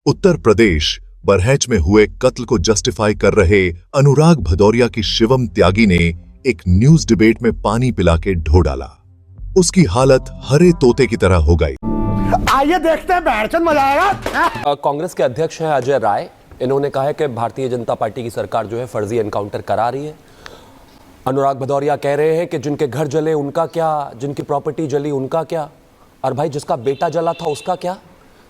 उत्तर प्रदेश बरहेच में हुए कत्ल को जस्टिफाई कर रहे अनुराग भदौरिया की शिवम त्यागी ने एक न्यूज डिबेट में पानी पिला के ढो डाला। उसकी हालत हरे तोते की तरह हो गई। आइए देखते हैं, बैठचंद मजा आएगा। कांग्रेस के अध्यक्ष हैं अजय राय। इन्होंने कहा है कि भारतीय जनता पार्टी की सरकार जो है फर्जी एनकाउंटर करा रही है। अनुराग भदौरिया कह रहे हैं कि जिनके घर जले उनका क्या, जिनकी प्रॉपर्टी जली उनका क्या, और भाई जिसका बेटा जला था उसका क्या,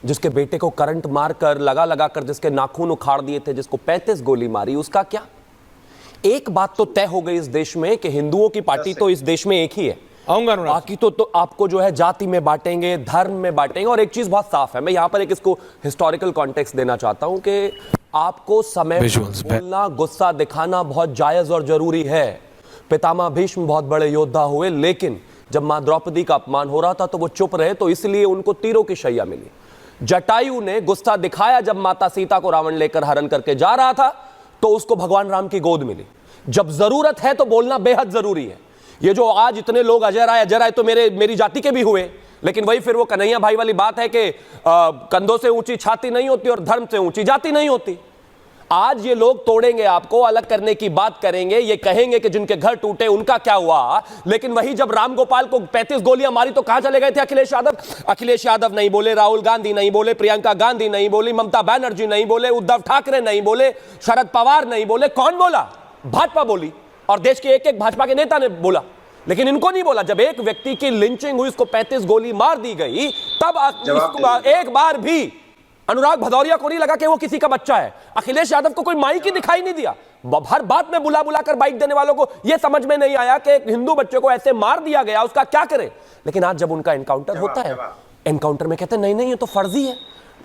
जिसके बेटे को करंट मारकर लगा कर जिसके नाखून उखाड़ दिए थे, जिसको 35 गोली मारी, उसका क्या। एक बात तो तय हो गई इस देश में कि हिंदुओं की पार्टी तो इस देश में एक ही है, बाकी तो आपको जो है जाति में बांटेंगे, धर्म में बांटेंगे। और एक चीज बहुत साफ है, मैं यहां पर एक इसको हिस्टोरिकल कॉन्टेक्स्ट देना चाहता हूं कि आपको समय बोलना, गुस्सा दिखाना बहुत जायज और जरूरी है। पितामह भीष्म बहुत बड़े योद्धा हुए, लेकिन जब मां द्रौपदी का अपमान हो रहा था तो वो चुप रहे, तो इसलिए उनको तीरों की शैया मिली। जटायु ने गुस्सा दिखाया जब माता सीता को रावण लेकर हरण करके जा रहा था, तो उसको भगवान राम की गोद मिली। जब जरूरत है तो बोलना बेहद जरूरी है। ये जो आज इतने लोग अजय राय तो मेरी जाति के भी हुए, लेकिन वही फिर वो कन्हैया भाई वाली बात है कि कंधों से ऊंची छाती नहीं होती और धर्म से ऊंची जाति नहीं होती। आज ये लोग तोड़ेंगे, आपको अलग करने की बात करेंगे, ये कहेंगे कि जिनके घर टूटे उनका क्या हुआ, लेकिन वही जब राम गोपाल को 35 गोलियां मारी तो कहां चले गए थे अखिलेश यादव। अखिलेश यादव नहीं बोले, राहुल गांधी नहीं बोले, प्रियंका गांधी नहीं बोली, ममता बनर्जी नहीं बोले, उद्धव ठाकरे नहीं बोले, शरद पवार नहीं बोले। कौन बोला? भाजपा बोली, और देश के एक भाजपा के नेता ने बोला, लेकिन इनको नहीं बोला। जब एक व्यक्ति की लिंचिंग हुई, उसको 35 गोली मार दी गई, तब एक बार भी अनुराग भदौरिया को नहीं लगा कि वो किसी का बच्चा है। अखिलेश यादव को कोई माइक ही दिखाई नहीं दिया। हर बात में बुला कर बाइक देने वालों को यह समझ में नहीं आया कि एक हिंदू बच्चे को ऐसे मार दिया गया, उसका क्या करे। लेकिन आज जब उनका एनकाउंटर होता है, एनकाउंटर में कहते हैं नहीं ये तो फर्जी है,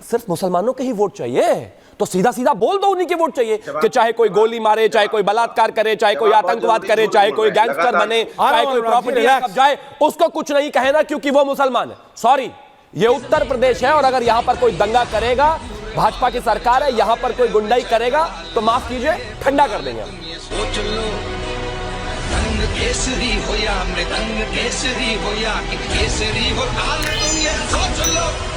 सिर्फ मुसलमानों के ही वोट चाहिए, तो सीधा बोल दो उन्हीं के वोट चाहिए, कि चाहे कोई गोली मारे, चाहे कोई बलात्कार करे, चाहे कोई आतंकवाद करे, चाहे कोई गैंगस्टर बने, चाहे कोई प्रॉपर्टी कब्जाए, उसको कुछ नहीं कहना क्योंकि वो मुसलमान है। सॉरी, ये उत्तर प्रदेश है, और अगर यहां पर कोई दंगा करेगा, भाजपा की सरकार है, यहां पर कोई गुंडाई करेगा तो माफ कीजिए, ठंडा कर देंगे हम। सोच लो, रंग केसरी हो या मृदंग केसरी हो या केसरी हो, सोच लो।